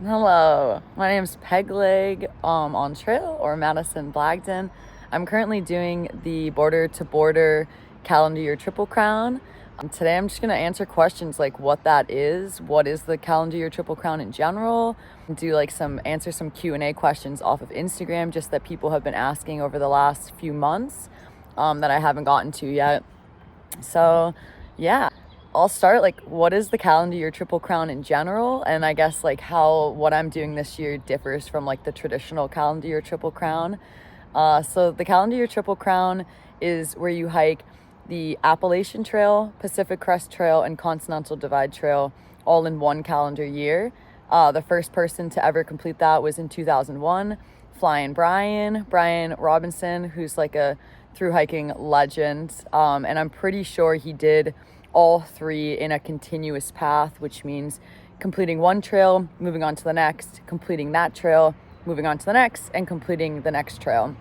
Hello, my name's Pegleg on trail or Madison Blagden. I'm currently doing the border to border calendar year triple crown. Today I'm just going to answer questions like what that is, what is the calendar year triple crown in general, do like answer some Q&A questions off of Instagram just that people have been asking over the last few months that I haven't gotten to yet. So yeah, I'll start like what is the calendar year triple crown in general, and I guess like how what I'm doing this year differs from like the traditional calendar year triple crown. So the calendar year triple crown is where you hike the Appalachian Trail, Pacific Crest Trail, and Continental Divide Trail all in one calendar year. The first person to ever complete that was in 2001, Flying Brian Robinson, who's like a through hiking legend. And I'm pretty sure he did all three in a continuous path, which means completing one trail, moving on to the next, completing that trail, moving on to the next, and completing the next trail,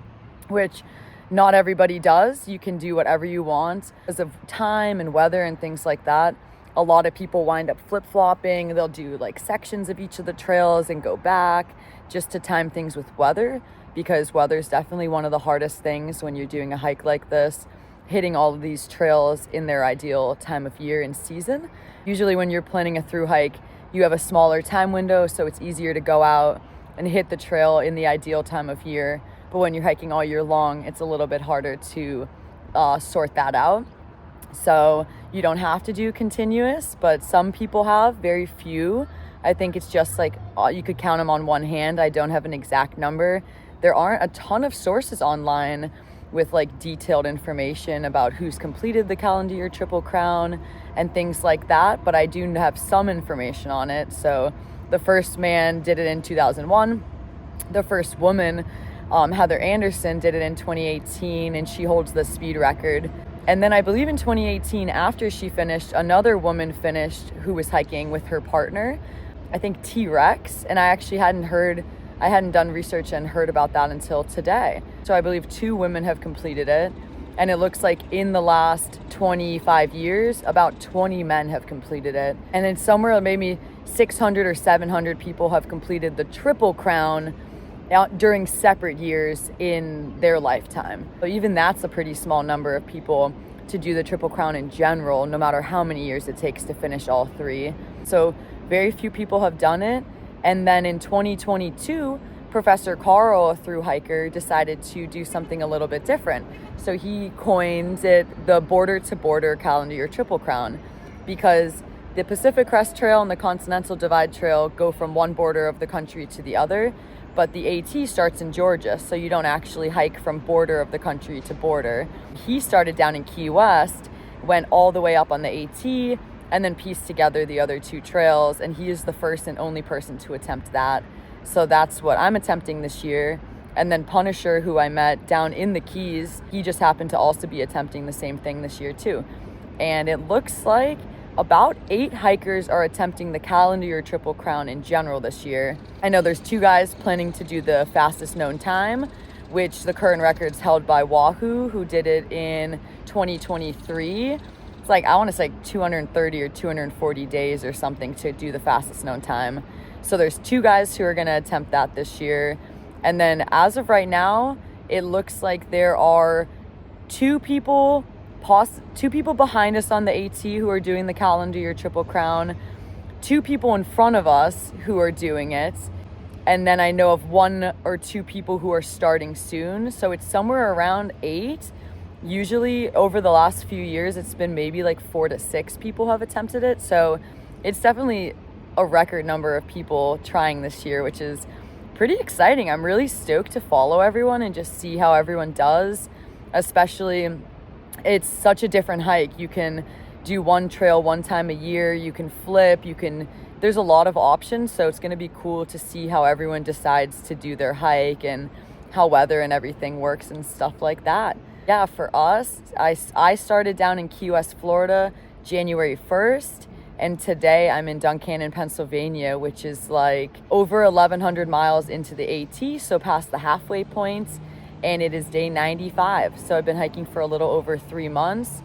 which not everybody does. You can do whatever you want because of time and weather and things like that. A lot of people wind up flip-flopping. They'll do like sections of each of the trails and go back just to time things with weather, because weather is definitely one of the hardest things when you're doing a hike like this, hitting all of these trails in their ideal time of year and season. Usually when you're planning a through hike, you have a smaller time window, so it's easier to go out and hit the trail in the ideal time of year. But when you're hiking all year long, it's a little bit harder to sort that out. So you don't have to do continuous, but some people have, very few. I think it's just like you could count them on one hand. I don't have an exact number. There aren't a ton of sources online with like detailed information about who's completed the calendar year triple crown and things like that, but I do have some information on it. So the first man did it in 2001. The first woman, Heather Anderson, did it in 2018, and she holds the speed record. And then I believe in 2018, after she finished, another woman finished who was hiking with her partner, I think T-Rex, and I actually I hadn't done research and heard about that until today. So I believe 2 women have completed it. And it looks like in the last 25 years, about 20 men have completed it. And then somewhere maybe 600 or 700 people have completed the triple crown during separate years in their lifetime. So even that's a pretty small number of people to do the triple crown in general, no matter how many years it takes to finish all 3. So very few people have done it. And then in 2022, Professor Carl, a through hiker, decided to do something a little bit different. So he coined it the border to border calendar year triple crown, because the Pacific Crest Trail and the Continental Divide Trail go from one border of the country to the other, but the AT starts in Georgia, so you don't actually hike from border of the country to border. He started down in Key West, went all the way up on the AT, and then pieced together the other 2 trails, and he is the first and only person to attempt that. So that's what I'm attempting this year. And then Punisher, who I met down in the Keys, he just happened to also be attempting the same thing this year too. And it looks like about 8 hikers are attempting the calendar year triple crown in general this year. I know there's 2 guys planning to do the fastest known time, which the current record's held by Wahoo, who did it in 2023. Like, I want to say 230 or 240 days or something to do the fastest known time. So there's 2 guys who are going to attempt that this year. And then as of right now, it looks like there are 2 people behind us on the AT who are doing the calendar year triple crown, 2 people in front of us who are doing it. And then I know of 1 or 2 people who are starting soon. So it's somewhere around 8. Usually over the last few years, it's been maybe like 4 to 6 people have attempted it. So it's definitely a record number of people trying this year, which is pretty exciting. I'm really stoked to follow everyone and just see how everyone does. Especially, it's such a different hike. You can do one trail one time a year. You can flip. There's a lot of options. So it's going to be cool to see how everyone decides to do their hike and how weather and everything works and stuff like that. Yeah, for us, I started down in Key West, Florida, January 1st, and today I'm in Duncannon, Pennsylvania, which is like over 1,100 miles into the AT, so past the halfway point, and it is day 95. So I've been hiking for a little over 3 months,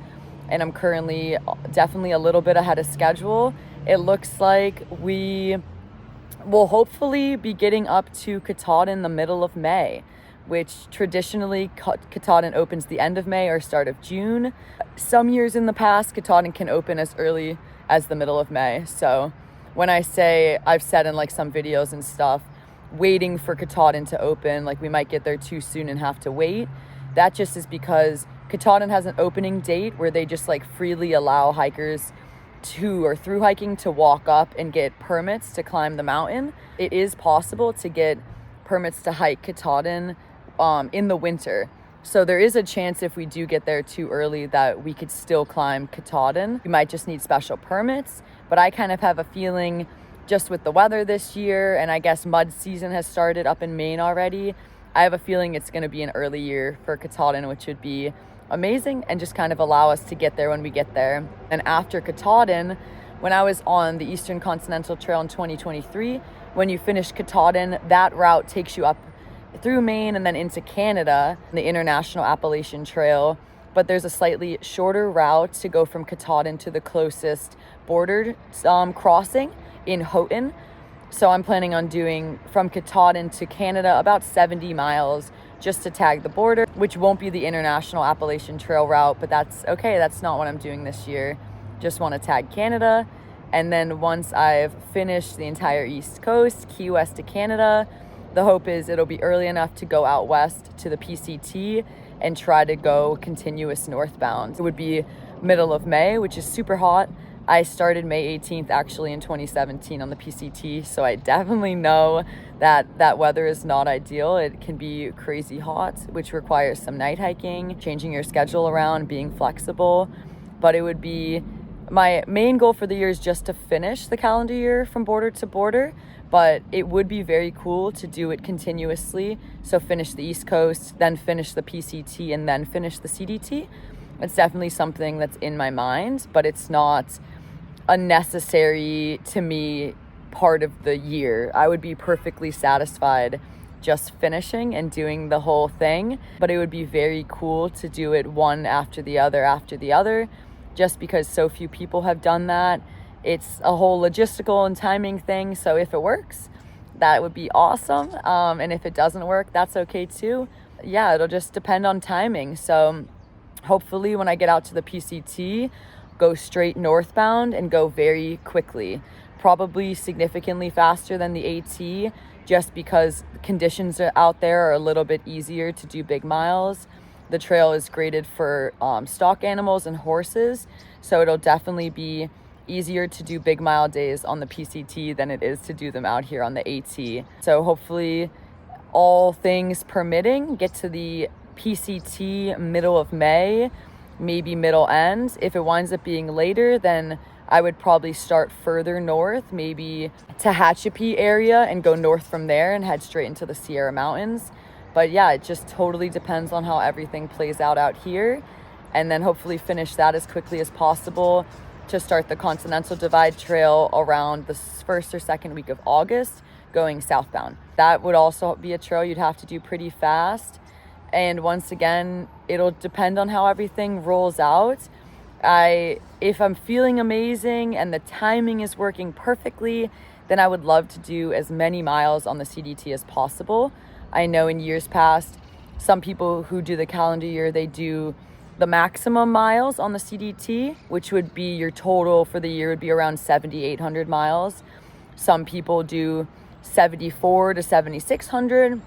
and I'm currently definitely a little bit ahead of schedule. It looks like we We'll hopefully be getting up to Kataden the middle of May, which traditionally Kataden opens the end of May or start of June. Some years in the past, Kataden can open as early as the middle of May. So when I say, I've said in like some videos and stuff, waiting for Kataden to open, like we might get there too soon and have to wait, that just is because Kataden has an opening date where they just like freely allow hikers to or through hiking to walk up and get permits to climb the mountain. It is possible to get permits to hike Kataden in the winter. So there is a chance if we do get there too early that we could still climb Kataden. We might just need special permits, but I kind of have a feeling just with the weather this year, and I guess mud season has started up in Maine already, I have a feeling it's going to be an early year for Kataden, which would be amazing and just kind of allow us to get there when we get there. And after Kataden, when I was on the Eastern Continental Trail in 2023, when you finish Kataden, that route takes you up through Maine and then into Canada, the International Appalachian Trail. But there's a slightly shorter route to go from Kataden to the closest border crossing in Houghton. So I'm planning on doing from Kataden to Canada about 70 miles just to tag the border, which won't be the International Appalachian Trail route, but that's okay. That's not what I'm doing this year. Just want to tag Canada. And then once I've finished the entire East Coast, Key West to Canada, the hope is it'll be early enough to go out west to the PCT and try to go continuous northbound. It would be middle of May, which is super hot. I started May 18th actually in 2017 on the PCT, so I definitely know that weather is not ideal. It can be crazy hot, which requires some night hiking, changing your schedule around, being flexible. But it would be, my main goal for the year is just to finish the calendar year from border to border, but it would be very cool to do it continuously. So finish the East Coast, then finish the PCT, and then finish the CDT. It's definitely something that's in my mind, but it's not a necessary, to me, part of the year. I would be perfectly satisfied just finishing and doing the whole thing, but it would be very cool to do it one after the other, just because so few people have done that. It's a whole logistical and timing thing, so if it works, that would be awesome. And if it doesn't work, that's okay too. Yeah, it'll just depend on timing. So hopefully when I get out to the PCT, go straight northbound and go very quickly, probably significantly faster than the AT, just because conditions out there are a little bit easier to do big miles. The trail is graded for stock animals and horses, so it'll definitely be easier to do big mile days on the PCT than it is to do them out here on the AT. So hopefully, all things permitting, get to the PCT middle of May, maybe middle end. If it winds up being later, then I would probably start further north, maybe Tehachapi area, and go north from there and head straight into the Sierra Mountains. But yeah, it just totally depends on how everything plays out here, and then hopefully finish that as quickly as possible to start the Continental Divide Trail around the first or second week of August, going southbound. That would also be a trail you'd have to do pretty fast. And once again, it'll depend on how everything rolls out. If I'm feeling amazing and the timing is working perfectly, then I would love to do as many miles on the CDT as possible. I know in years past, some people who do the calendar year, they do the maximum miles on the CDT, which would be your total for the year would be around 7,800 miles. Some people do 7,400 to 7,600.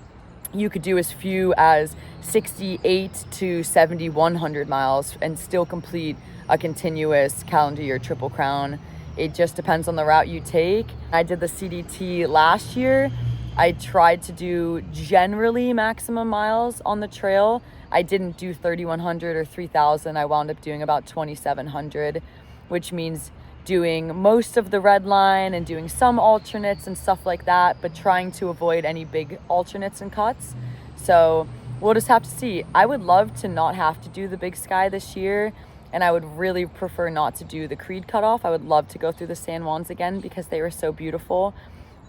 You could do as few as 68 to 7,100 miles and still complete a continuous calendar year Triple Crown. It just depends on the route you take. I did the CDT last year. I tried to do generally maximum miles on the trail. I didn't do 3,100 or 3,000. I wound up doing about 2,700, which means doing most of the red line and doing some alternates and stuff like that, but trying to avoid any big alternates and cuts. So we'll just have to see. I would love to not have to do the Big Sky this year, and I would really prefer not to do the Creed cutoff. I would love to go through the San Juans again because they were so beautiful,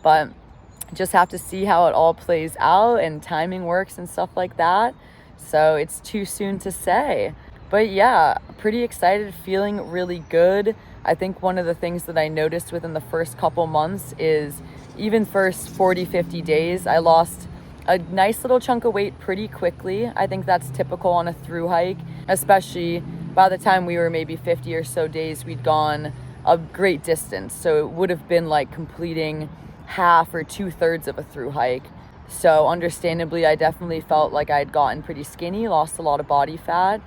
but just have to see how it all plays out and timing works and stuff like that. So it's too soon to say. But yeah, pretty excited, feeling really good. I think one of the things that I noticed within the first couple months is even first 40, 50 days, I lost a nice little chunk of weight pretty quickly. I think that's typical on a through hike, especially by the time we were maybe 50 or so days, we'd gone a great distance. So it would have been like completing half or 2/3 of a through hike. So understandably, I definitely felt like I'd gotten pretty skinny, lost a lot of body fat.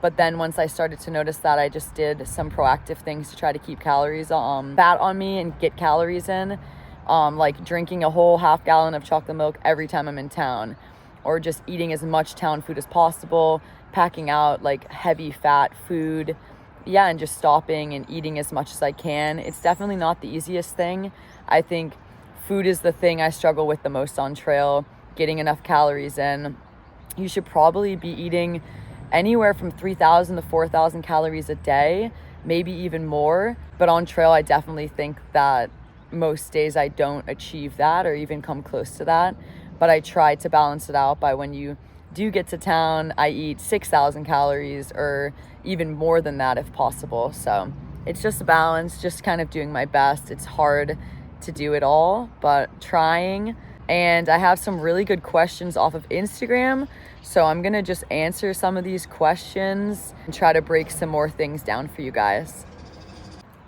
But then once I started to notice that, I just did some proactive things to try to keep calories, fat on me and get calories in. Like drinking a whole half gallon of chocolate milk every time I'm in town, or just eating as much town food as possible, packing out like heavy fat food. Yeah, and just stopping and eating as much as I can. It's definitely not the easiest thing. I think food is the thing I struggle with the most on trail, getting enough calories in. You should probably be eating anywhere from 3,000 to 4,000 calories a day, maybe even more. But on trail, I definitely think that most days I don't achieve that or even come close to that. But I try to balance it out by when you do get to town, I eat 6,000 calories or even more than that if possible. So it's just a balance, just kind of doing my best. It's hard to do it all, but trying. And I have some really good questions off of Instagram. So I'm gonna just answer some of these questions and try to break some more things down for you guys.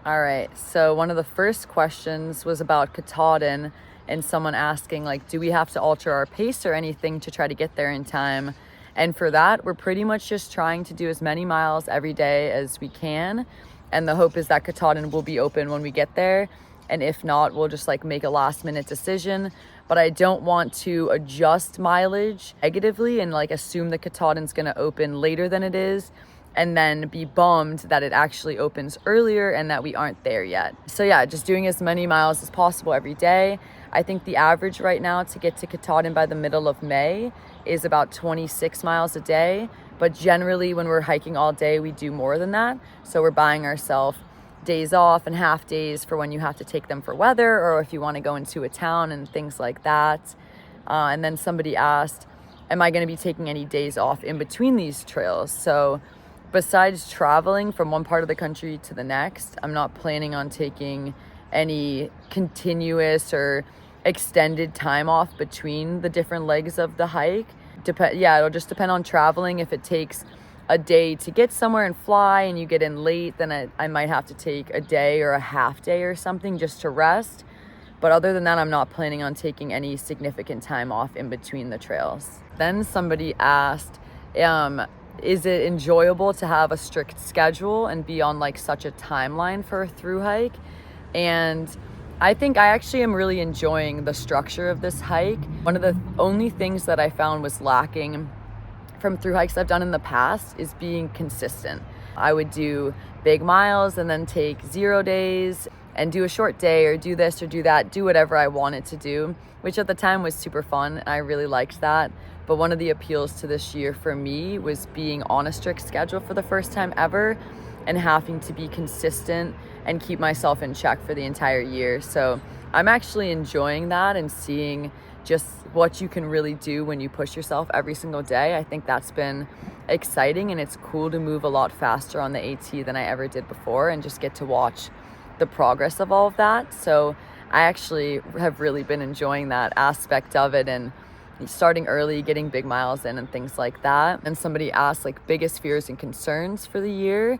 All right, so one of the first questions was about Kataden and someone asking like, do we have to alter our pace or anything to try to get there in time? And for that, we're pretty much just trying to do as many miles every day as we can. And the hope is that Kataden will be open when we get there. And if not, we'll just like make a last minute decision. But I don't want to adjust mileage negatively and like assume that Kataden's gonna open later than it is and then be bummed that it actually opens earlier and that we aren't there yet. So yeah, just doing as many miles as possible every day. I think the average right now to get to Kataden by the middle of May is about 26 miles a day. But generally when we're hiking all day, we do more than that. So we're buying ourselves days off and half days for when you have to take them for weather or if you want to go into a town and things like that. And then somebody asked, am I going to be taking any days off in between these trails? So besides traveling from one part of the country to the next, I'm not planning on taking any continuous or extended time off between the different legs of the hike. It'll just depend on traveling. If it takes a day to get somewhere and fly and you get in late, then I might have to take a day or a half day or something just to rest. But other than that, I'm not planning on taking any significant time off in between the trails. Then somebody asked, is it enjoyable to have a strict schedule and be on like such a timeline for a through hike? And I think I actually am really enjoying the structure of this hike. One of the only things that I found was lacking from through hikes I've done in the past is being consistent. I would do big miles and then take 0 days and do a short day or do this or do that, do whatever I wanted to do, which at the time was super fun and I really liked that. But one of the appeals to this year for me was being on a strict schedule for the first time ever and having to be consistent and keep myself in check for the entire year. So I'm actually enjoying that and seeing just what you can really do when you push yourself every single day. I think that's been exciting and it's cool to move a lot faster on the AT than I ever did before and just get to watch the progress of all of that. So I actually have really been enjoying that aspect of it and starting early, getting big miles in and things like that. And somebody asked like biggest fears and concerns for the year.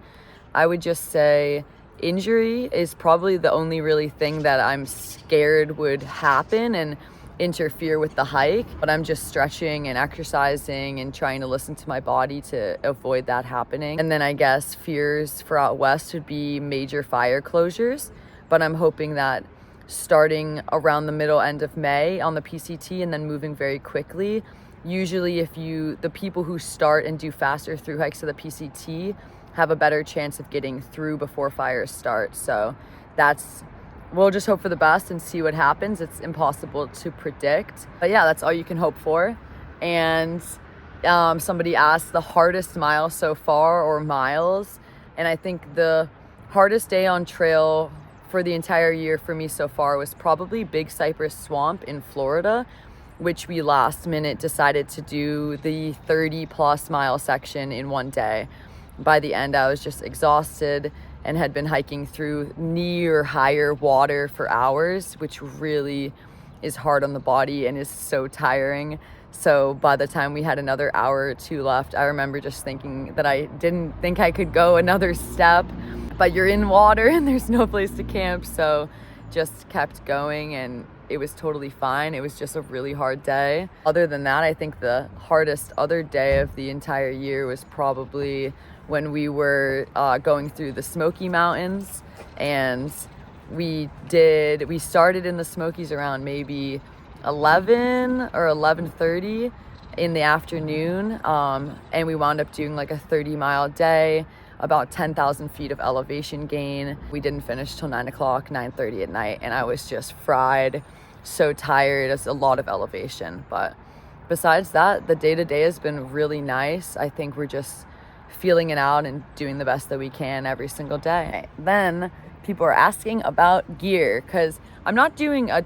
I would just say injury is probably the only really thing that I'm scared would happen and interfere with the hike, but I'm just stretching and exercising and trying to listen to my body to avoid that happening. And then I guess fears for out west would be major fire closures, but I'm hoping that starting around the middle end of May on the PCT and then moving very quickly, usually the people who start and do faster through hikes to the PCT have a better chance of getting through before fires start. So we'll just hope for the best and see what happens. It's impossible to predict. But yeah, that's all you can hope for. And somebody asked the hardest mile so far or miles. And I think the hardest day on trail for the entire year for me so far was probably Big Cypress Swamp in Florida, which we last minute decided to do the 30+ mile section in one day. By the end, I was just exhausted and had been hiking through knee or higher water for hours, which really is hard on the body and is so tiring. So by the time we had another hour or two left, I remember just thinking that I didn't think I could go another step, but you're in water and there's no place to camp. So just kept going and it was totally fine. It was just a really hard day. Other than that, I think the hardest other day of the entire year was probably when we were going through the Smoky Mountains, and we started in the Smokies around maybe 11 or 11:30 in the afternoon, and we wound up doing like a 30-mile day, about 10,000 feet of elevation gain. We didn't finish till 9 o'clock, 9:30 at night, and I was just fried, so tired. It's a lot of elevation, but besides that, the day-to-day has been really nice. I think we're just feeling it out and doing the best that we can every single day. Then people are asking about gear, because I'm not doing a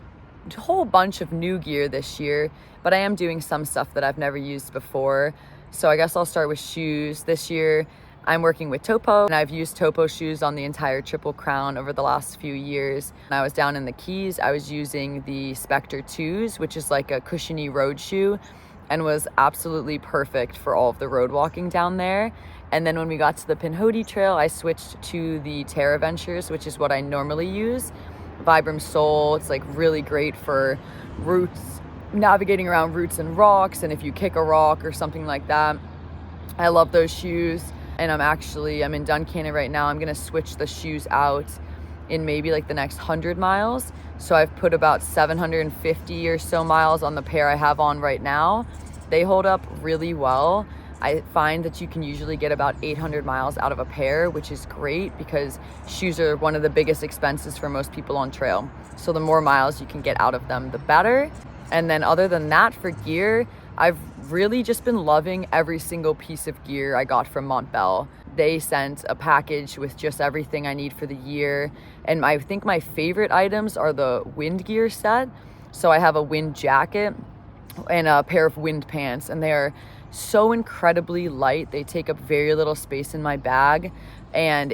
whole bunch of new gear this year, but I am doing some stuff that I've never used before. So I guess I'll start with shoes. This year I'm working with Topo, and I've used Topo shoes on the entire Triple Crown over the last few years. When I was down in the Keys, I was using the Spectre 2s, which is like a cushiony road shoe, and was absolutely perfect for all of the road walking down there. And then when we got to the Pinhoti Trail, I switched to the Terra Ventures, which is what I normally use. Vibram Sole, it's like really great for roots, navigating around roots and rocks, and if you kick a rock or something like that. I love those shoes. And I'm in Duncannon right now. I'm gonna switch the shoes out in maybe like the next 100 miles. So I've put about 750 or so miles on the pair I have on right now. They hold up really well. I find that you can usually get about 800 miles out of a pair, which is great because shoes are one of the biggest expenses for most people on trail. So the more miles you can get out of them, the better. And then other than that, for gear, I've really just been loving every single piece of gear I got from Montbell. They sent a package with just everything I need for the year. And I think my favorite items are the wind gear set. So I have a wind jacket and a pair of wind pants, and they are so incredibly light. They take up very little space in my bag, and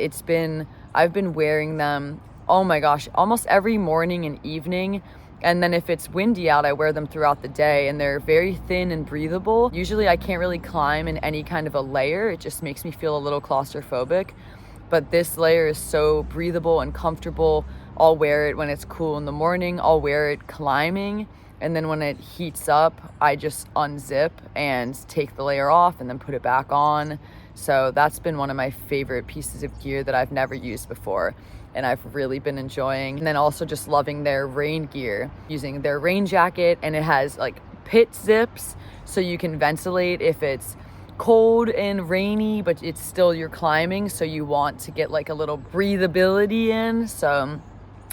I've been wearing them, oh my gosh, almost every morning and evening. And then if it's windy out, I wear them throughout the day, and they're very thin and breathable. Usually I can't really climb in any kind of a layer. It just makes me feel a little claustrophobic, but this layer is so breathable and comfortable. I'll wear it when it's cool in the morning. I'll wear it climbing. And then when it heats up, I just unzip and take the layer off and then put it back on. So that's been one of my favorite pieces of gear that I've never used before, and I've really been enjoying. And then also just loving their rain gear, using their rain jacket, and it has like pit zips so you can ventilate if it's cold and rainy, but it's still you're climbing, so you want to get like a little breathability in. So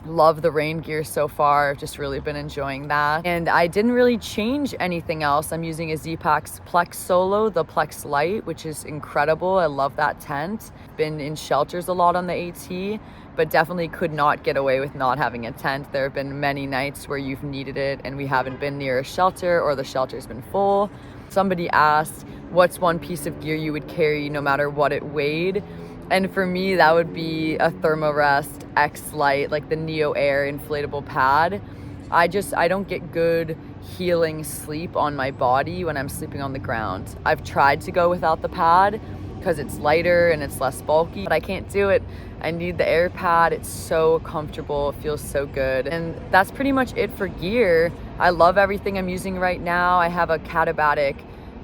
love the rain gear so far. I've just really been enjoying that. And I didn't really change anything else. I'm using a Z-Packs Plex Solo, the Plex Lite, which is incredible. I love that tent. Been in shelters a lot on the AT, but definitely could not get away with not having a tent. There have been many nights where you've needed it and we haven't been near a shelter, or the shelter's been full. Somebody asked, what's one piece of gear you would carry no matter what it weighed? And for me, that would be a Thermarest X Lite, like the Neo Air inflatable pad. I don't get good healing sleep on my body when I'm sleeping on the ground. I've tried to go without the pad because it's lighter and it's less bulky, but I can't do it. I need the air pad. It's so comfortable. It feels so good. And that's pretty much it for gear. I love everything I'm using right now. I have a Katabatic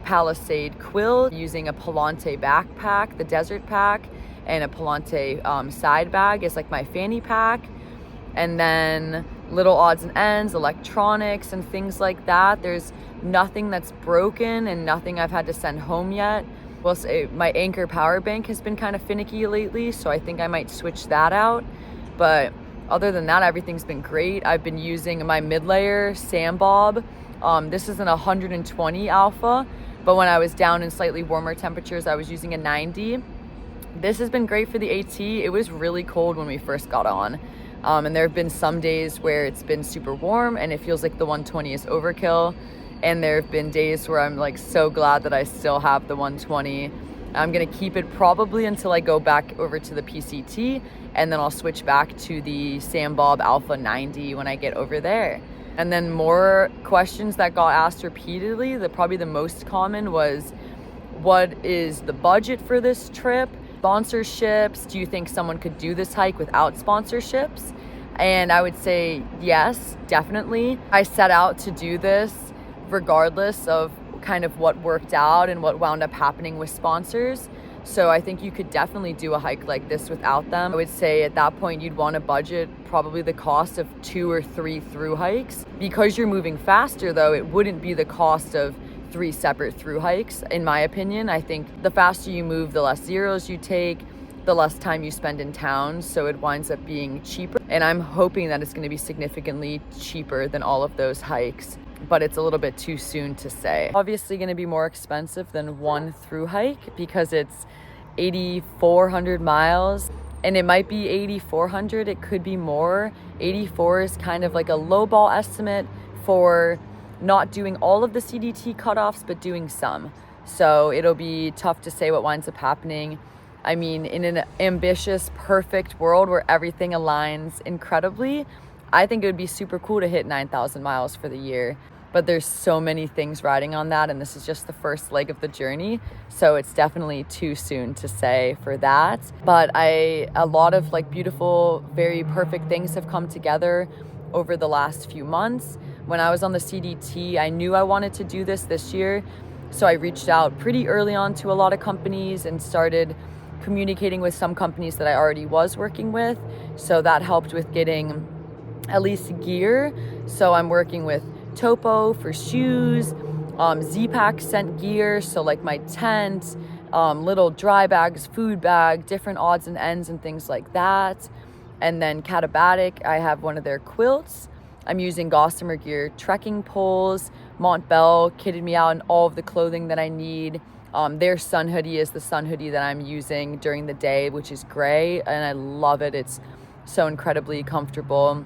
Palisade quill, using a Palante backpack, the desert pack, and a Palante side bag is like my fanny pack. And then little odds and ends, electronics and things like that. There's nothing that's broken and nothing I've had to send home yet. Well, my Anchor power bank has been kind of finicky lately, so I think I might switch that out. But other than that, everything's been great. I've been using my mid-layer Sam Bob. This is an 120 alpha, but when I was down in slightly warmer temperatures, I was using a 90. This has been great for the AT. It was really cold when we first got on. And there have been some days where it's been super warm and it feels like the 120 is overkill. And there have been days where I'm like so glad that I still have the 120. I'm gonna keep it probably until I go back over to the PCT, and then I'll switch back to the Sam Bob Alpha 90 when I get over there. And then more questions that got asked repeatedly, probably the most common was, what is the budget for this trip? Sponsorships, do you think someone could do this hike without sponsorships? And I would say yes, definitely. I set out to do this regardless of kind of what worked out and what wound up happening with sponsors. So I think you could definitely do a hike like this without them. I would say at that point you'd want to budget probably the cost of 2 or 3 through hikes. Because you're moving faster though, it wouldn't be the cost of 3 separate through hikes, in my opinion. I think the faster you move, the less zeros you take, the less time you spend in town, so it winds up being cheaper. And I'm hoping that it's going to be significantly cheaper than all of those hikes, but it's a little bit too soon to say. Obviously going to be more expensive than 1 through hike because it's 8,400 miles, and it might be 8,400, it could be more. 84 is kind of like a lowball estimate for not doing all of the CDT cutoffs, but doing some. So it'll be tough to say what winds up happening. I mean, in an ambitious, perfect world where everything aligns incredibly, I think it would be super cool to hit 9,000 miles for the year. But there's so many things riding on that, and this is just the first leg of the journey. So it's definitely too soon to say for that. But a lot of like beautiful, very perfect things have come together over the last few months. When I was on the CDT, I knew I wanted to do this year. So I reached out pretty early on to a lot of companies and started communicating with some companies that I already was working with. So that helped with getting at least gear. So I'm working with Topo for shoes, Z-Pack sent gear, so like my tent, little dry bags, food bag, different odds and ends and things like that. And then Kataden, I have one of their quilts. I'm using Gossamer Gear trekking poles. Montbell kitted me out in all of the clothing that I need. Their sun hoodie is the sun hoodie that I'm using during the day, which is gray, and I love it. It's so incredibly comfortable.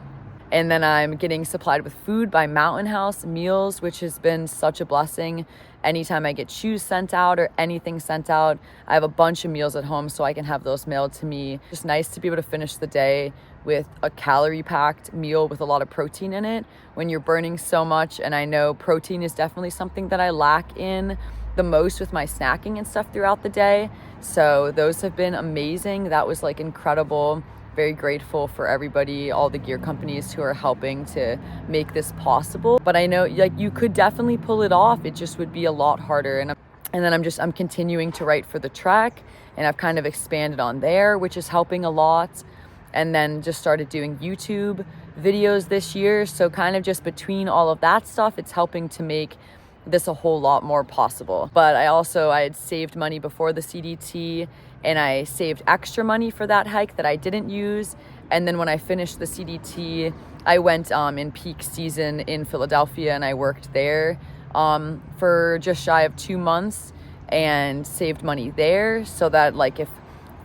And then I'm getting supplied with food by Mountain House Meals, which has been such a blessing. Anytime I get shoes sent out or anything sent out, I have a bunch of meals at home so I can have those mailed to me. Just nice to be able to finish the day with a calorie-packed meal with a lot of protein in it when you're burning so much. And I know protein is definitely something that I lack in the most with my snacking and stuff throughout the day. So those have been amazing. That was like incredible. Very grateful for everybody, all the gear companies who are helping to make this possible. But I know like you could definitely pull it off. It just would be a lot harder. And then I'm continuing to write for the Trek, and I've kind of expanded on there, which is helping a lot. And then just started doing YouTube videos this year. So kind of just between all of that stuff, it's helping to make this a whole lot more possible. But I had saved money before the CDT, and I saved extra money for that hike that I didn't use. And then when I finished the CDT, I went in peak season in Philadelphia, and I worked there for just shy of 2 months and saved money there, so that like if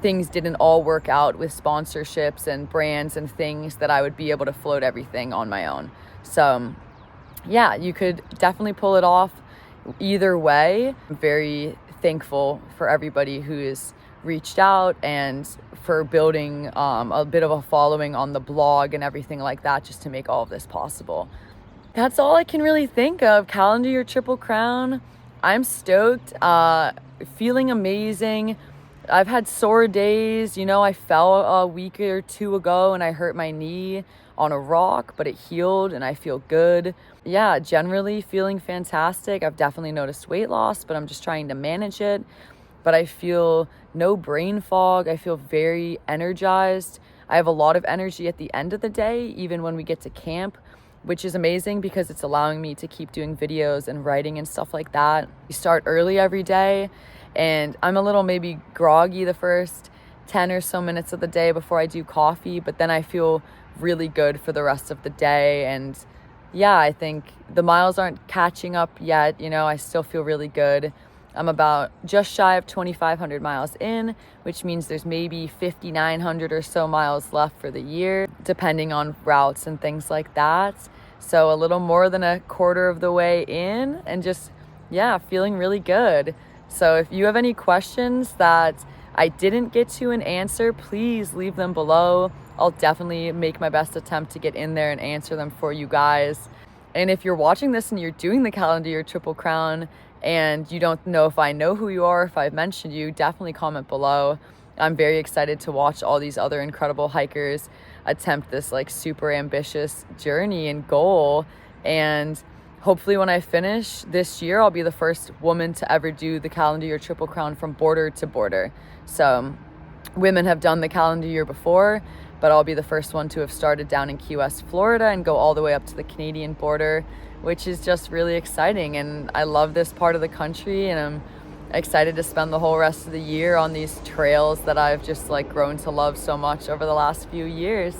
things didn't all work out with sponsorships and brands and things, that I would be able to float everything on my own. So yeah, you could definitely pull it off either way. I'm very thankful for everybody who has reached out and for building a bit of a following on the blog and everything like that, just to make all of this possible. That's all I can really think of. Calendar Year Triple Crown. I'm stoked. Feeling amazing. I've had sore days. I fell a week or 2 ago and I hurt my knee on a rock, but it healed and I feel good. Yeah, generally feeling fantastic. I've definitely noticed weight loss, but I'm just trying to manage it. But I feel no brain fog. I feel very energized. I have a lot of energy at the end of the day, even when we get to camp, which is amazing because it's allowing me to keep doing videos and writing and stuff like that. We start early every day, and I'm a little maybe groggy the first 10 or so minutes of the day before I do coffee, but then I feel really good for the rest of the day. And yeah, I think the miles aren't catching up yet. I still feel really good. I'm about just shy of 2,500 miles in, which means there's maybe 5,900 or so miles left for the year, depending on routes and things like that. So a little more than a quarter of the way in, and just, yeah, feeling really good. So if you have any questions that I didn't get to and answer, please leave them below. I'll definitely make my best attempt to get in there and answer them for you guys. And if you're watching this and you're doing the calendar year Triple Crown and you don't know if I know who you are, if I've mentioned you, definitely comment below. I'm very excited to watch all these other incredible hikers attempt this like super ambitious journey and goal. And hopefully when I finish this year, I'll be the first woman to ever do the calendar year Triple Crown from border to border. So women have done the calendar year before, but I'll be the first one to have started down in Key West, Florida, and go all the way up to the Canadian border, which is just really exciting. And I love this part of the country, and I'm excited to spend the whole rest of the year on these trails that I've just like grown to love so much over the last few years.